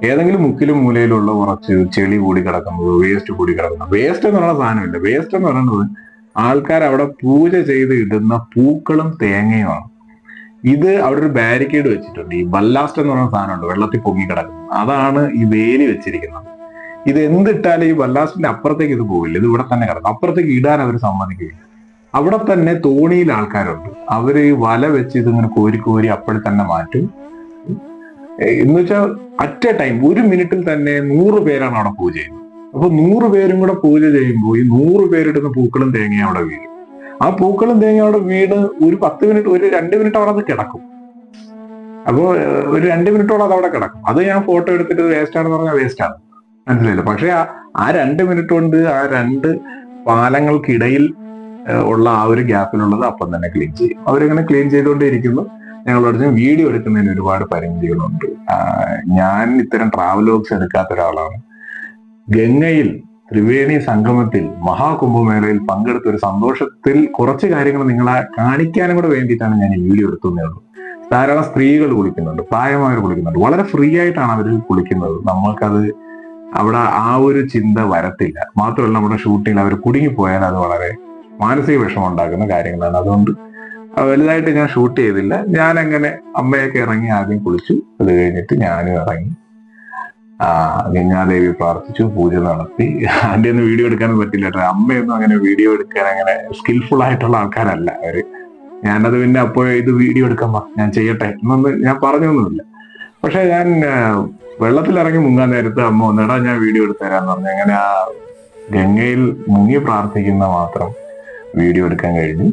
ഏതെങ്കിലും മുക്കിലും മൂലയിലുള്ള കുറച്ച് ചെളി കൂടി കിടക്കുന്നത്, വേസ്റ്റ് കൂടി കിടക്കുന്നത്. വേസ്റ്റ് എന്ന് പറയുന്ന സാധനമില്ല. വേസ്റ്റ് എന്ന് പറയുന്നത് ആൾക്കാർ അവിടെ പൂജ ചെയ്ത് ഇടുന്ന പൂക്കളും തേങ്ങയുമാണ്. ഇത് അവിടെ ഒരു ബാരിക്കേഡ് വെച്ചിട്ടുണ്ട്. ഈ ബല്ലാസ്റ്റ് എന്ന് പറയുന്ന സാധനമുണ്ട്, വെള്ളത്തിൽ പൊങ്ങി കിടക്കുന്നത്. അതാണ് ഈ വേലി വെച്ചിരിക്കുന്നത്. ഇത് എന്തിട്ടാലും ഈ ബല്ലാസ്റ്റിന്റെ അപ്പുറത്തേക്ക് ഇത് പോവില്ല. ഇത് ഇവിടെ തന്നെ കിടക്കും. അപ്പുറത്തേക്ക് ഇടാൻ അവർ സമ്മതിക്കില്ല. അവിടെ തന്നെ തോണിയിൽ ആൾക്കാരുണ്ട്. അവര് വല വെച്ച് ഇതിങ്ങനെ കോരി അപ്പോഴെ തന്നെ മാറ്റും. എന്ന് വെച്ചാൽ അറ്റ് എ ടൈം 1 മിനിറ്റിൽ തന്നെ 100 പേരാണ് അവിടെ പൂജ ചെയ്യുന്നത്. അപ്പൊ 100 പേരും കൂടെ പൂജ ചെയ്യുമ്പോൾ ഈ 100 പേരിടുന്ന പൂക്കളും തേങ്ങയും അവിടെ വീഴും. ആ പൂക്കളും തേങ്ങയും അവിടെ വീണ് ഒരു 10 മിനിറ്റ്, ഒരു 2 മിനിറ്റ് അവിടെ അത് കിടക്കും. അപ്പോ ഒരു 2 മിനിറ്റോളം അത് അവിടെ കിടക്കും. അത് ഞാൻ ഫോട്ടോ എടുത്തിട്ട് വേസ്റ്റ് ആണെന്ന് പറഞ്ഞാൽ വേസ്റ്റ് ആണ്, മനസ്സിലായില്ല. പക്ഷെ ആ 2 മിനിറ്റ് കൊണ്ട് ആ 2 പാലങ്ങൾക്കിടയിൽ ഉള്ള ആ ഒരു ഗ്യാപ്പിലുള്ളത് അപ്പം തന്നെ ക്ലീൻ ചെയ്യും. അവരിങ്ങനെ ക്ലീൻ ചെയ്തുകൊണ്ടേയിരിക്കുന്നു. ഞങ്ങൾ പറഞ്ഞ വീഡിയോ എടുക്കുന്നതിന് ഒരുപാട് പരിമിതികളുണ്ട്. ഞാൻ ഇത്തരം ട്രാവലോഗ്സ് എടുക്കാത്ത ഒരാളാണ്. ഗംഗയിൽ ത്രിവേണി സംഗമത്തിൽ മഹാകുംഭമേളയിൽ പങ്കെടുത്ത ഒരു സന്തോഷത്തിൽ കുറച്ച് കാര്യങ്ങൾ നിങ്ങളെ കാണിക്കാനും കൂടെ വേണ്ടിയിട്ടാണ് ഞാൻ ഈ വീഡിയോ എടുത്തതേ ഉള്ളൂ. ധാരാളം സ്ത്രീകൾ കുളിക്കുന്നുണ്ട്, പ്രായമായവർ കുളിക്കുന്നുണ്ട്. വളരെ ഫ്രീ ആയിട്ടാണ് അവർ കുളിക്കുന്നത്. നമ്മൾക്കത് അവിടെ ആ ഒരു ചിന്ത വരത്തില്ല. മാത്രമല്ല നമ്മുടെ ഷൂട്ടിങ്ങിൽ അവർ കുടുങ്ങിപ്പോയാൽ അത് വളരെ മാനസിക വിഷമം ഉണ്ടാക്കുന്ന കാര്യങ്ങളാണ്. അതുകൊണ്ട് വലുതായിട്ട് ഞാൻ ഷൂട്ട് ചെയ്തില്ല. ഞാൻ അങ്ങനെ അമ്മയൊക്കെ ഇറങ്ങി ആദ്യം കുളിച്ചു. അത് കഴിഞ്ഞിട്ട് ഞാനും ഇറങ്ങി ഗംഗാദേവി പ്രാർത്ഥിച്ചു, പൂജ നടത്തി. അതിന്റെ ഒന്നും വീഡിയോ എടുക്കാനും പറ്റില്ല കേട്ടോ. അമ്മയൊന്നും അങ്ങനെ വീഡിയോ എടുക്കാൻ അങ്ങനെ സ്കിൽഫുൾ ആയിട്ടുള്ള ആൾക്കാരല്ല അവര്. ഞാനത് പിന്നെ അപ്പോൾ ഇത് വീഡിയോ എടുക്കാൻ ഞാൻ ചെയ്യട്ടെ എന്നൊന്നും ഞാൻ പറഞ്ഞൊന്നുമില്ല. പക്ഷെ ഞാൻ വെള്ളത്തിലിറങ്ങി മുങ്ങാൻ നേരത്ത് അമ്മ വന്നിടാ ഞാൻ വീഡിയോ എടുത്തു തരാന്ന് പറഞ്ഞു. അങ്ങനെ ആ ഗംഗയിൽ മുങ്ങി പ്രാർത്ഥിക്കുന്ന മാത്രം വീഡിയോ എടുക്കാൻ കഴിഞ്ഞു.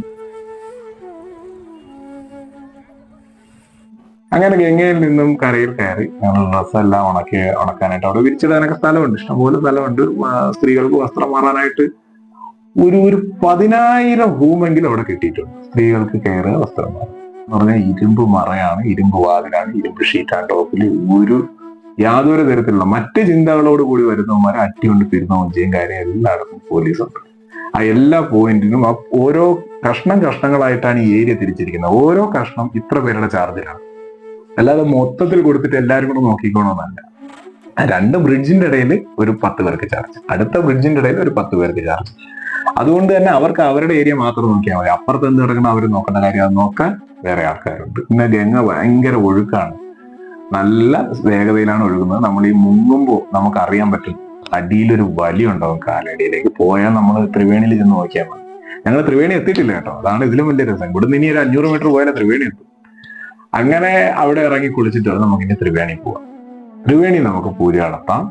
അങ്ങനെ ഗംഗയിൽ നിന്നും കരയിൽ കയറി ഞങ്ങൾ ഡ്രസ്സെല്ലാം ഉണക്കാനായിട്ട് അവിടെ വിരിച്ചിടാനൊക്കെ സ്ഥലമുണ്ട്, ഇഷ്ടംപോലെ സ്ഥലമുണ്ട്. സ്ത്രീകൾക്ക് വസ്ത്രം മാറാനായിട്ട് ഒരു 10,000 റൂമെങ്കിലും അവിടെ കിട്ടിയിട്ടുണ്ട്. സ്ത്രീകൾക്ക് കയറുക, വസ്ത്രം മാറുക എന്ന് പറഞ്ഞാൽ ഇരുമ്പ് മറയാണ്, ഇരുമ്പ് വാതിലാണ്, ഇരുമ്പ് ഷീറ്റാണ് ടോപ്പിൽ. യാതൊരു തരത്തിലുള്ള മറ്റ് ചിന്തകളോട് കൂടി വരുന്നവന്മാരെ അട്ടികൊണ്ട് തിരുന്നവും ചെയ്യും. കാര്യം എല്ലായിടത്തും പോലീസുണ്ട്. ആ എല്ലാ പോയിന്റിനും ഓരോ കഷ്ണങ്ങളായിട്ടാണ് ഈ ഏരിയ തിരിച്ചിരിക്കുന്നത്. ഓരോ കഷ്ണം ഇത്ര പേരുടെ ചാർജിലാണ്. അല്ലാതെ മൊത്തത്തിൽ കൊടുത്തിട്ട് എല്ലാവരും കൂടെ നോക്കിക്കോണമെന്നല്ല. 2 ബ്രിഡ്ജിന്റെ ഇടയിൽ ഒരു 10 പേർക്ക് ചാർജ്, അടുത്ത ബ്രിഡ്ജിന്റെ ഇടയിൽ ഒരു 10 പേർക്ക് ചാർജ്. അതുകൊണ്ട് തന്നെ അവർക്ക് അവരുടെ ഏരിയ മാത്രം നോക്കിയാൽ മതി. അപ്പുറത്ത് എന്ത് കിടക്കണം അവർ നോക്കേണ്ട കാര്യം, അത് നോക്കാൻ വേറെ ആൾക്കാരുണ്ട്. പിന്നെ ഗംഗ ഭയങ്കര ഒഴുക്കാണ്, നല്ല വേഗതയിലാണ് ഒഴുകുന്നത്. നമ്മൾ ഈ മുങ്ങുമ്പോൾ നമുക്ക് അറിയാൻ പറ്റും അടിയിലൊരു വലിയുണ്ടാവും കാലടിയിലേക്ക്. പോയാൽ നമ്മൾ ത്രിവേണിയിൽ ചെന്ന് നോക്കിയാൽ മതി. ഞങ്ങൾ ത്രിവേണി എത്തിയിട്ടില്ല കേട്ടോ, അതാണ് ഇതിലും വലിയ രസം. ഇവിടുന്ന് ഇനി ഒരു 500 മീറ്റർ പോയാലേ ത്രിവേണി എത്തും. അങ്ങനെ അവിടെ ഇറങ്ങി കുളിച്ചിട്ട് നമുക്ക് ഇനി ത്രിവേണി പോവാം. ത്രിവേണി നമുക്ക് പൂജ നടത്താം.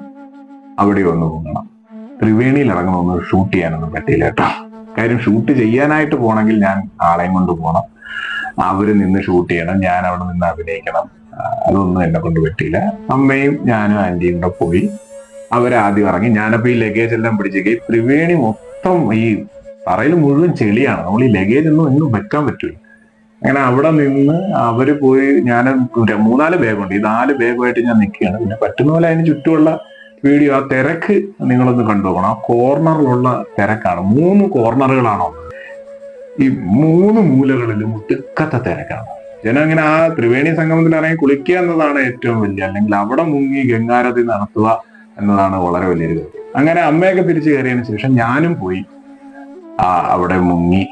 അവിടെ ഒന്ന് പോകണം. ത്രിവേണിയിൽ ഇറങ്ങുന്നൊന്നും ഷൂട്ട് ചെയ്യാനൊന്നും പറ്റിയില്ല കേട്ടോ. കാര്യം ഷൂട്ട് ചെയ്യാനായിട്ട് പോകണമെങ്കിൽ ഞാൻ ആളെയും കൊണ്ട് പോകണം, അവര് നിന്ന് ഷൂട്ട് ചെയ്യണം, ഞാൻ അവിടെ നിന്ന് അഭിനയിക്കണം. അതൊന്നും എന്നെ കൊണ്ട് പറ്റിയില്ല. അമ്മയും ഞാനും ആന്റിയും കൂടെ പോയി. അവരാദ്യം ഇറങ്ങി. ഞാനപ്പോ ഈ ലഗേജ് എല്ലാം പിടിച്ചേക്ക്. ത്രിവേണി മൊത്തം ഈ തറയിൽ മുഴുവൻ ചെളിയാണ്. നമ്മൾ ഈ ലഗേജ് ഒന്നും വെക്കാൻ പറ്റൂല. അങ്ങനെ അവിടെ നിന്ന് അവര് പോയി. ഞാൻ 3-4 ബാഗുണ്ട്. ഈ 4 ബാഗുമായിട്ട് ഞാൻ നിൽക്കുകയാണ്. പിന്നെ പറ്റുന്ന പോലെ അതിന് ചുറ്റുമുള്ള വീഡിയോ, ആ തിരക്ക് നിങ്ങളൊന്ന് കണ്ടുപോകണം. ആ കോർണറിലുള്ള തിരക്കാണ്. 3 കോർണറുകളാണോ, ഈ 3 മൂലകളിലും ഒടുക്കത്തെ തിരക്കാണ്. ജനം അങ്ങനെ ആ ത്രിവേണി സംഗമത്തിൽ ഇറങ്ങി കുളിക്കുക എന്നതാണ് ഏറ്റവും വലിയ, അല്ലെങ്കിൽ അവിടെ മുങ്ങി ഗംഗാരതി നടത്തുക എന്നതാണ് വളരെ വലിയൊരു കാര്യം. അങ്ങനെ അമ്മയൊക്കെ തിരിച്ചു കയറിയതിനു ശേഷം ഞാനും പോയി അവിടെ മുങ്ങി.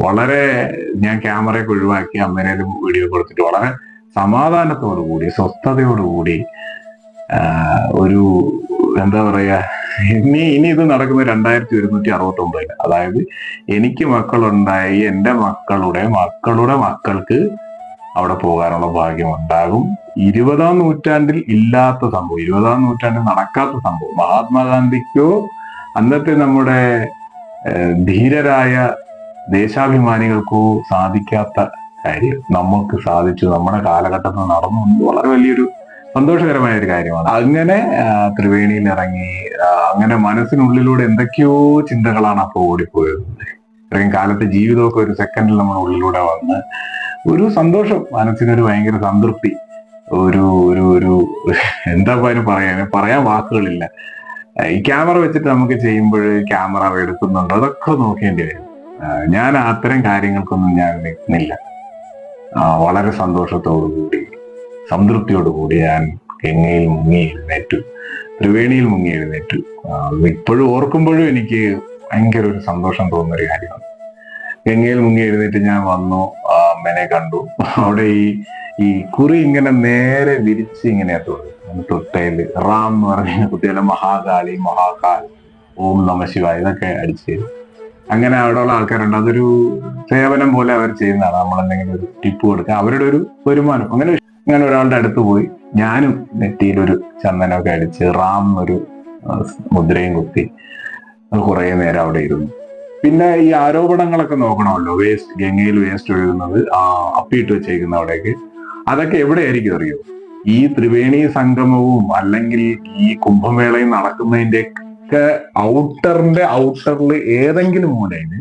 വളരെ ഞാൻ ക്യാമറയൊക്കെ ഒഴിവാക്കി അമ്മേനേലും വീഡിയോ കൊടുത്തിട്ട് വളരെ സമാധാനത്തോടു കൂടി, സ്വസ്ഥതയോടുകൂടി, ഒരു എന്താ പറയാ, ഇനി ഇത് നടക്കുന്നത് 2169. അതായത് എനിക്ക് മക്കളുണ്ടായി, എൻ്റെ മക്കളുടെ മക്കളുടെ മക്കൾക്ക് അവിടെ പോകാനുള്ള ഭാഗ്യം ഉണ്ടാകും. 20-ാം നൂറ്റാണ്ടിൽ ഇല്ലാത്ത സംഭവം, 20-ാം നൂറ്റാണ്ടിൽ നടക്കാത്ത സംഭവം, മഹാത്മാഗാന്ധിക്കോ അന്നത്തെ നമ്മുടെ ധീരരായ ദേശാഭിമാനികൾക്കോ സാധിക്കാത്ത കാര്യം നമുക്ക് സാധിച്ചു. നമ്മുടെ കാലഘട്ടത്തിൽ നടന്നു. വളരെ വലിയൊരു സന്തോഷകരമായ ഒരു കാര്യമാണ്. അങ്ങനെ ത്രിവേണിയിൽ ഇറങ്ങി. അങ്ങനെ മനസ്സിനുള്ളിലൂടെ എന്തൊക്കെയോ ചിന്തകളാണ് അപ്പോൾ ഓടിപ്പോയത്. ഇത്രയും കാലത്തെ ജീവിതമൊക്കെ ഒരു സെക്കൻഡിൽ നമ്മുടെ ഉള്ളിലൂടെ വന്ന് ഒരു സന്തോഷം, മനസ്സിനൊരു ഭയങ്കര സംതൃപ്തി, ഒരു ഒരു ഒരു എന്താ പറയാൻ വാക്കുകളില്ല. ഈ ക്യാമറ വെച്ചിട്ട് നമുക്ക് ചെയ്യുമ്പോൾ ക്യാമറ എടുക്കുന്നുണ്ടോ അതൊക്കെ നോക്കേണ്ടി വരും. ഞാൻ അത്തരം കാര്യങ്ങൾക്കൊന്നും ഞാൻ നിൽക്കുന്നില്ല. വളരെ സന്തോഷത്തോടുകൂടി, സംതൃപ്തിയോടുകൂടി ഞാൻ ഗംഗയിൽ മുങ്ങി എഴുന്നേറ്റു, ത്രിവേണിയിൽ മുങ്ങി എഴുന്നേറ്റു. ഇപ്പോഴും ഓർക്കുമ്പോഴും എനിക്ക് ഭയങ്കര ഒരു സന്തോഷം തോന്നുന്ന ഒരു കാര്യമാണ്. ഗംഗയിൽ മുങ്ങി എഴുന്നേറ്റ് ഞാൻ വന്നു, അമ്മേനെ കണ്ടു. അവിടെ ഈ കുറി ഇങ്ങനെ നേരെ വിരിച്ച് ഇങ്ങനെ തൊട്ടയില് റാം എന്ന് പറഞ്ഞ കുട്ടികളെ മഹാകാളി, മഹാകാൽ, ഓം നമ ശിവായ ഇതൊക്കെ അടിച്ച് അങ്ങനെ അവിടെയുള്ള ആൾക്കാരുണ്ട്. അതൊരു സേവനം പോലെ അവർ ചെയ്യുന്നതാണ്. നമ്മളെന്തെങ്കിലും ഒരു ടിപ്പ് കൊടുക്കുക, അവരുടെ ഒരു വരുമാനം. അങ്ങനെ ഒരാളുടെ അടുത്ത് പോയി ഞാനും നെറ്റിയിലൊരു ചന്ദനമൊക്കെ അടിച്ച് റാം എന്നൊരു മുദ്രയും കുത്തി കുറെ നേരം അവിടെ ഇരുന്നു. പിന്നെ ഈ ആരോപണങ്ങളൊക്കെ നോക്കണമല്ലോ. വേസ്റ്റ്, ഗംഗയിൽ വേസ്റ്റ് ഒഴുകുന്നത്, അപ്പിയിട്ട് വെച്ചേക്കുന്ന അവിടേക്ക്, അതൊക്കെ എവിടെയായിരിക്കും അറിയോ? ഈ ത്രിവേണി സംഗമവും അല്ലെങ്കിൽ ഈ കുംഭമേളയും നടക്കുന്നതിന്റെ ഒക്കെ ഔട്ടറിൽ ഏതെങ്കിലും മൂലയില്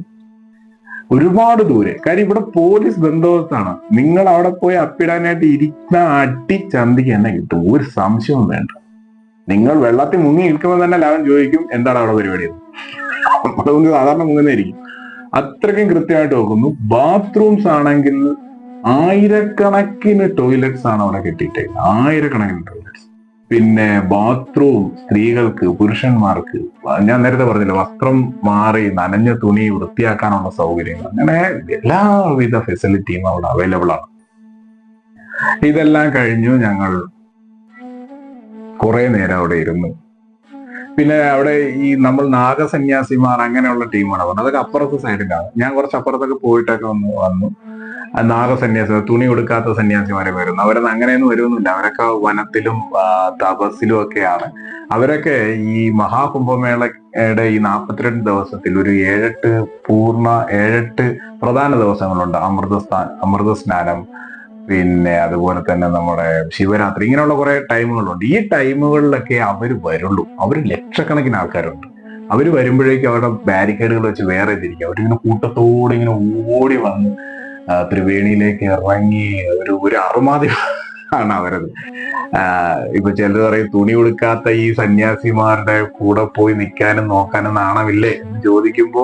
ഒരുപാട് ദൂരെ. കാര്യം ഇവിടെ പോലീസ് ബന്ദോബസ്താണ്. നിങ്ങൾ അവിടെ പോയി അപ്പിടാനായിട്ട് ഇരിക്കുന്ന അടിച്ചന്തിക്ക് തന്നെ കിട്ടും, ഒരു സംശയവും വേണ്ട. നിങ്ങൾ വെള്ളത്തിൽ മുങ്ങി നിൽക്കുമ്പോൾ തന്നെ ലാഭം ചോദിക്കും എന്താണ് അവിടെ പരിപാടി. നമ്മുടെ മുന്നിൽ സാധാരണ മുങ്ങുന്നതായിരിക്കും. അത്രയ്ക്കും കൃത്യമായിട്ട് നോക്കുന്നു. ബാത്റൂംസ് ആണെങ്കിൽ ആയിരക്കണക്കിന് ടോയ്ലറ്റ്സ് ആണ് അവിടെ കെട്ടിയിട്ടേക്കുന്നത്, ആയിരക്കണക്കിന് ടോയ്ലറ്റ്സ്. പിന്നെ ബാത്റൂം സ്ത്രീകൾക്ക്, പുരുഷന്മാർക്ക്, ഞാൻ നേരത്തെ പറഞ്ഞില്ല, വസ്ത്രം മാറി നനഞ്ഞ തുണി വൃത്തിയാക്കാനുള്ള സൗകര്യങ്ങൾ, അങ്ങനെ എല്ലാവിധ ഫെസിലിറ്റിയും അവിടെ അവൈലബിൾ ആണ്. ഇതെല്ലാം കഴിഞ്ഞു ഞങ്ങൾ കുറെ നേരം അവിടെ ഇരുന്നു. പിന്നെ അവിടെ ഈ നമ്മൾ നാഗസന്യാസിമാർ അങ്ങനെയുള്ള ടീമാണ് പറഞ്ഞത്. അതൊക്കെ അപ്പുറത്തെ സൈഡിലാണ്. ഞാൻ കുറച്ച് അപ്പുറത്തൊക്കെ പോയിട്ടൊക്കെ വന്നു. നാഗസന്യാസിമാർ, തുണി കൊടുക്കാത്ത സന്യാസിമാരെ വരുന്നു. അവരൊന്നും അങ്ങനെയൊന്നും വരുന്നില്ല. അവരൊക്കെ വനത്തിലും തപസ്സിലും ഒക്കെയാണ്. അവരൊക്കെ ഈ മഹാകുംഭമേളയുടെ ഈ 42 ദിവസത്തിൽ ഒരു 7 പ്രധാന ദിവസങ്ങളുണ്ട്. അമൃത സ്നാനം, പിന്നെ അതുപോലെ തന്നെ നമ്മുടെ ശിവരാത്രി, ഇങ്ങനെയുള്ള കുറെ ടൈമുകളുണ്ട്. ഈ ടൈമുകളിലൊക്കെ അവർ വരുള്ളൂ. അവർ ലക്ഷക്കണക്കിന് ആൾക്കാരുണ്ട്. അവർ വരുമ്പോഴേക്കും അവരുടെ ബാരിക്കേഡുകൾ വെച്ച് വേറെ തിരിക്കും. അവരിങ്ങനെ കൂട്ടത്തോടെ ഇങ്ങനെ ഓടി വന്ന് ത്രിവേണിയിലേക്ക് ഇറങ്ങി ഒരു അറുമാതി ആണ് അവരത്. ഇപ്പൊ ചിലർ പറയും തുണി കൊടുക്കാത്ത ഈ സന്യാസിമാരുടെ കൂടെ പോയി നിൽക്കാനും നോക്കാനും നാണമില്ലേ എന്ന് ചോദിക്കുമ്പോ,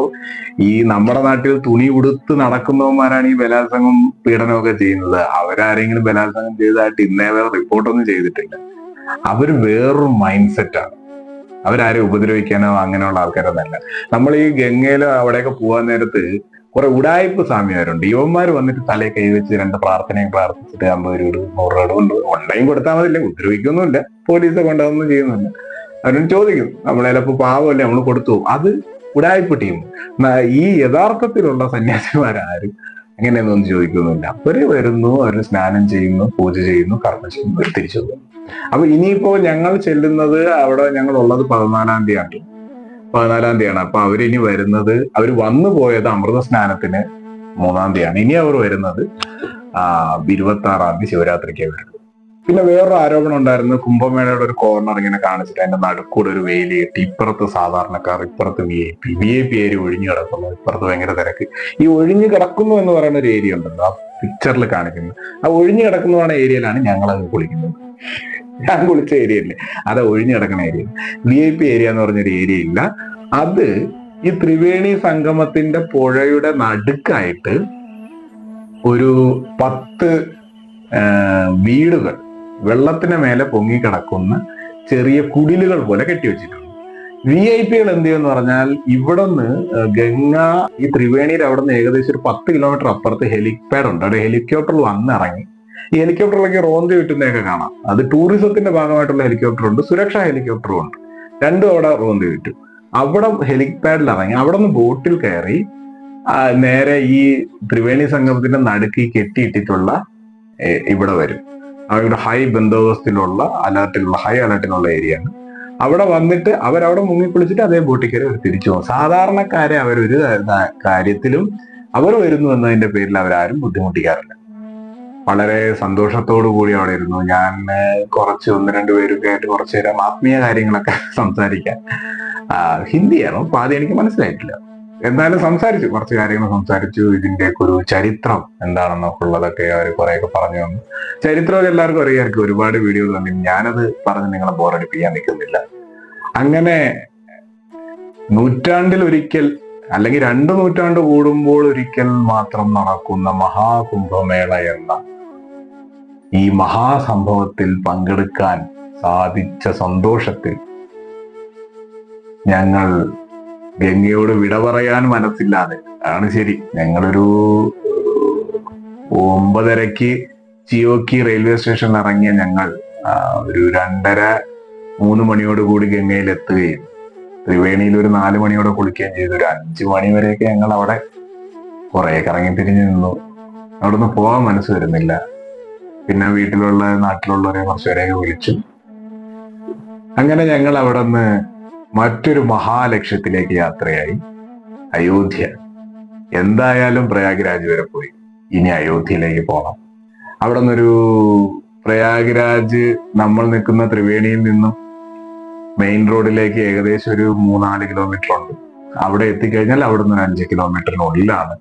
ഈ നമ്മുടെ നാട്ടിൽ തുണി ഉടുത്ത് നടക്കുന്നവന്മാരാണ് ഈ ബലാത്സംഗം പീഡനമൊക്കെ ചെയ്യുന്നത്. അവരാരെങ്കിലും ബലാത്സംഗം ചെയ്തതായിട്ട് ഇന്നേ വരെ റിപ്പോർട്ടൊന്നും ചെയ്തിട്ടില്ല. അവർ വേറൊരു മൈൻഡ് സെറ്റാണ്. അവരാരെയും ഉപദ്രവിക്കാനോ അങ്ങനെയുള്ള ആൾക്കാരൊന്നല്ല. നമ്മൾ ഈ ഗംഗയിലോ അവിടെയൊക്കെ പോകാൻ നേരത്ത് കുറെ ഉടായ്പ സ്വാമിമാരുണ്ട്. യുവന്മാർ വന്നിട്ട് തലയെ കൈവച്ച് 2 പ്രാർത്ഥനയും പ്രാർത്ഥിച്ചിട്ട് 50 രൂപ 100 രൂപ കൊണ്ട് ഓൺലൈൻ കൊടുത്താൽ മതില്ല, ഉപദ്രവിക്കൊന്നുമില്ല, പോലീസെ കൊണ്ടൊന്നും ചെയ്യുന്നില്ല. അവരും ചോദിക്കും, നമ്മളെപ്പോ പാവമല്ലേ നമ്മൾ കൊടുത്തു. അത് ഉടായ്പ ടീം. ഈ യഥാർത്ഥത്തിലുള്ള സന്യാസിമാരാരും അങ്ങനെയൊന്നും ചോദിക്കുന്നില്ല. അവര് വരുന്നു, അവര് സ്നാനം ചെയ്യുന്നു, പൂജ ചെയ്യുന്നു, കർമ്മം ചെയ്യുന്നു, അവര് തിരിച്ചു പോകുന്നു. അപ്പൊ ഇനിയിപ്പോ ഞങ്ങൾ ചെല്ലുന്നത് അവിടെ ഞങ്ങൾ ഉള്ളത് 14-ാം തീയതി ആണ്. 14-ാം തീയതിയാണ്. അപ്പൊ അവരിനി വരുന്നത്, അവര് വന്നു പോയത് അമൃത സ്നാനത്തിന് 3-ാം തീയതിയാണ്. ഇനി അവർ വരുന്നത് 26-ാം തീയതി ശിവരാത്രിക്ക് വരുന്നത്. പിന്നെ വേറൊരു ആരോപണം ഉണ്ടായിരുന്നു, കുംഭമേളയുടെ ഒരു കോർണർ ഇങ്ങനെ കാണിച്ചിട്ട് അതിന്റെ നടുക്കൂടെ ഒരു വേലി കെട്ടി, ഇപ്പുറത്ത് സാധാരണക്കാർ, ഇപ്പുറത്ത് VIP ഏരിയ ഒഴിഞ്ഞു കിടക്കുന്നു, ഇപ്പുറത്ത് ഭയങ്കര തിരക്ക്. ഈ ഒഴിഞ്ഞു കിടക്കുന്നു എന്ന് പറയുന്ന ഒരു ഏരിയ ഉണ്ടല്ലോ, ആ പിക്ചറിൽ കാണിക്കുന്നത്, ആ ഒഴിഞ്ഞു കിടക്കുന്ന ഏരിയയിലാണ് ഞങ്ങളത് കുളിക്കുന്നത്. ഞാൻ കുളിച്ച ഏരിയയില്ലേ, അത് ഒഴിഞ്ഞു കിടക്കുന്ന ഏരിയ. VIP ഏരിയ എന്ന് പറഞ്ഞൊരു ഏരിയ ഇല്ല. അത് ഈ ത്രിവേണി സംഗമത്തിന്റെ പുഴയുടെ നടുക്കായിട്ട് ഒരു 10 വീടുകൾ വെള്ളത്തിന് മേലെ പൊങ്ങിക്കിടക്കുന്ന ചെറിയ കുടിലുകൾ പോലെ കെട്ടിവെച്ചിട്ടുണ്ട്. VIP എന്ത് ചെയ്യുമെന്ന് പറഞ്ഞാൽ, ഇവിടുന്ന് ഗംഗ ഈ ത്രിവേണിയുടെ അവിടെ നിന്ന് ഏകദേശം ഒരു 10 കിലോമീറ്റർ അപ്പുറത്ത് ഹെലിപാഡ് ഉണ്ട്. അവിടെ ഹെലികോപ്റ്ററിൽ വന്നിറങ്ങി ഈ ഹെലികോപ്റ്ററിലേക്ക് റോന്തി വിട്ടുന്നതൊക്കെ കാണാം. അത് ടൂറിസത്തിന്റെ ഭാഗമായിട്ടുള്ള ഹെലികോപ്റ്റർ ഉണ്ട്, സുരക്ഷാ ഹെലികോപ്റ്ററും ഉണ്ട്. രണ്ടും അവിടെ റോന്തി വിട്ടു. അവിടെ ഹെലിപാഡിൽ ഇറങ്ങി അവിടെ നിന്ന് ബോട്ടിൽ കയറി നേരെ ഈ ത്രിവേണി സംഗമത്തിന്റെ നടുക്ക് കെട്ടിയിട്ടിട്ടുള്ള ഇവിടെ വരും. അവരുടെ ഹൈ ബന്ദോബസ്തിലുള്ള ഹൈ അലർട്ടിലുള്ള ഏരിയ ആണ്. അവിടെ വന്നിട്ട് അവരവിടെ മുങ്ങിക്കുളിച്ചിട്ട് അതേ ബോട്ടിൽ കയറി അവർ തിരിച്ചു പോകും. സാധാരണക്കാരെ അവരൊരു കാര്യത്തിലും അവർ വരുന്നു എന്നതിന്റെ പേരിൽ അവരാരും ബുദ്ധിമുട്ടിക്കാറില്ല. വളരെ സന്തോഷത്തോടു കൂടി അവിടെ ഇരുന്നു. ഞാൻ കുറച്ച് 1-2 പേരൊക്കെ ആയിട്ട് കുറച്ചു നേരം ആത്മീയ കാര്യങ്ങളൊക്കെ സംസാരിക്കാൻ, ഹിന്ദിയാണോ അപ്പൊ ആദ്യം എനിക്ക് മനസ്സിലായിട്ടില്ല, എന്തായാലും സംസാരിച്ചു, കുറച്ച് കാര്യങ്ങൾ സംസാരിച്ചു. ഇതിന്റെയൊക്കെ ഒരു ചരിത്രം എന്താണെന്നൊക്കെ ഉള്ളതൊക്കെ അവർ കുറെയൊക്കെ പറഞ്ഞു തന്നു. ചരിത്രമൊക്കെ എല്ലാവർക്കും അറിയാമായിരിക്കും, ഒരുപാട് വീഡിയോകൾ കണ്ടിട്ട് ഞാനത് പറഞ്ഞ് നിങ്ങളെ ബോറടിപ്പിക്കാൻ നിൽക്കുന്നില്ല. അങ്ങനെ നൂറ്റാണ്ടിൽ ഒരിക്കൽ അല്ലെങ്കിൽ 2 നൂറ്റാണ്ട് കൂടുമ്പോൾ ഒരിക്കൽ മാത്രം നടക്കുന്ന മഹാകുംഭമേള എന്ന ഈ മഹാസംഭവത്തിൽ പങ്കെടുക്കാൻ സാധിച്ച സന്തോഷത്തിൽ ഞങ്ങൾ ഗംഗയോട് വിട പറയാൻ മനസ്സില്ലാതെ ആണ് ശരി. ഞങ്ങളൊരു 9:30 ചിയോക്കി റെയിൽവേ സ്റ്റേഷനിൽ ഇറങ്ങിയ ഞങ്ങൾ ഒരു 2:30-3 മണിയോട് കൂടി ഗംഗയിൽ എത്തുകയും ത്രിവേണിയിൽ ഒരു 4 മണിയോടെ കുളിക്കുകയും ചെയ്തു. ഒരു 5 മണി വരെയൊക്കെ ഞങ്ങൾ അവിടെ കുറെ കറങ്ങി തിരിഞ്ഞു നിന്നു. അവിടെ നിന്ന് പോകാൻ മനസ്സ് വരുന്നില്ല. പിന്നെ നാട്ടിലുള്ളവരെ കുറച്ചുപേരെയൊക്കെ വിളിച്ചു. അങ്ങനെ ഞങ്ങൾ അവിടെ നിന്ന് മറ്റൊരു മഹാലക്ഷ്യത്തിലേക്ക് യാത്രയായി, അയോധ്യ. എന്തായാലും പ്രയാഗ്രാജ് വരെ പോയി, ഇനി അയോധ്യയിലേക്ക് പോകണം. അവിടെ നിന്നൊരു പ്രയാഗ്രാജ് നമ്മൾ നിൽക്കുന്ന ത്രിവേണിയിൽ നിന്നും മെയിൻ റോഡിലേക്ക് ഏകദേശം ഒരു 3-4 കിലോമീറ്റർ ഉണ്ട്. അവിടെ എത്തിക്കഴിഞ്ഞാൽ അവിടെ നിന്ന് 5 കിലോമീറ്ററിനുള്ളിലാണ്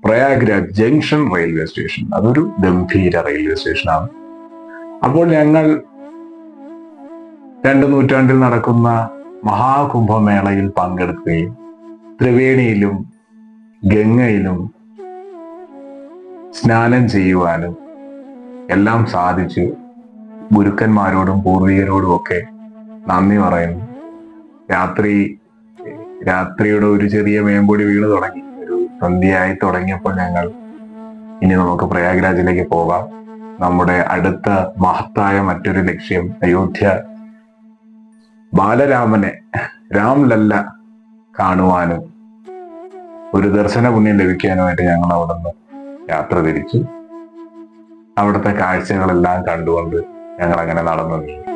പ്രയാഗ്രാജ് ജംഗ്ഷൻ റെയിൽവേ സ്റ്റേഷൻ. അതൊരു ഗംഭീര റെയിൽവേ സ്റ്റേഷനാണ്. അപ്പോൾ ഞങ്ങൾ 2 നൂറ്റാണ്ടിൽ നടക്കുന്ന മഹാകുംഭമേളയിൽ പങ്കെടുക്കുകയും ത്രിവേണിയിലും ഗംഗയിലും സ്നാനം ചെയ്യുവാനും എല്ലാം സാധിച്ചു. ഗുരുക്കന്മാരോടും പൂർവികരോടും ഒക്കെ നന്ദി പറയുന്നു. രാത്രിയുടെ ഒരു ചെറിയ മേമ്പൊടി വീണ് തുടങ്ങി. ഒരു സന്ധ്യയായി തുടങ്ങിയപ്പോൾ ഞങ്ങൾ ഇനി നമുക്ക് പ്രയാഗ്രാജിലേക്ക് പോകാം. നമ്മുടെ അടുത്ത മഹത്തായ മറ്റൊരു ലക്ഷ്യം അയോധ്യ ബാലരാമനെ, രാംലല്ല കാണുവാനും ഒരു ദർശന പുണ്യം ലഭിക്കാനുമായിട്ട് ഞങ്ങൾ അവിടെ നിന്ന് യാത്ര തിരിച്ചു. അവിടുത്തെ കാഴ്ചകളെല്ലാം കണ്ടുകൊണ്ട് ഞങ്ങൾ അങ്ങനെ നടന്നു നീങ്ങി.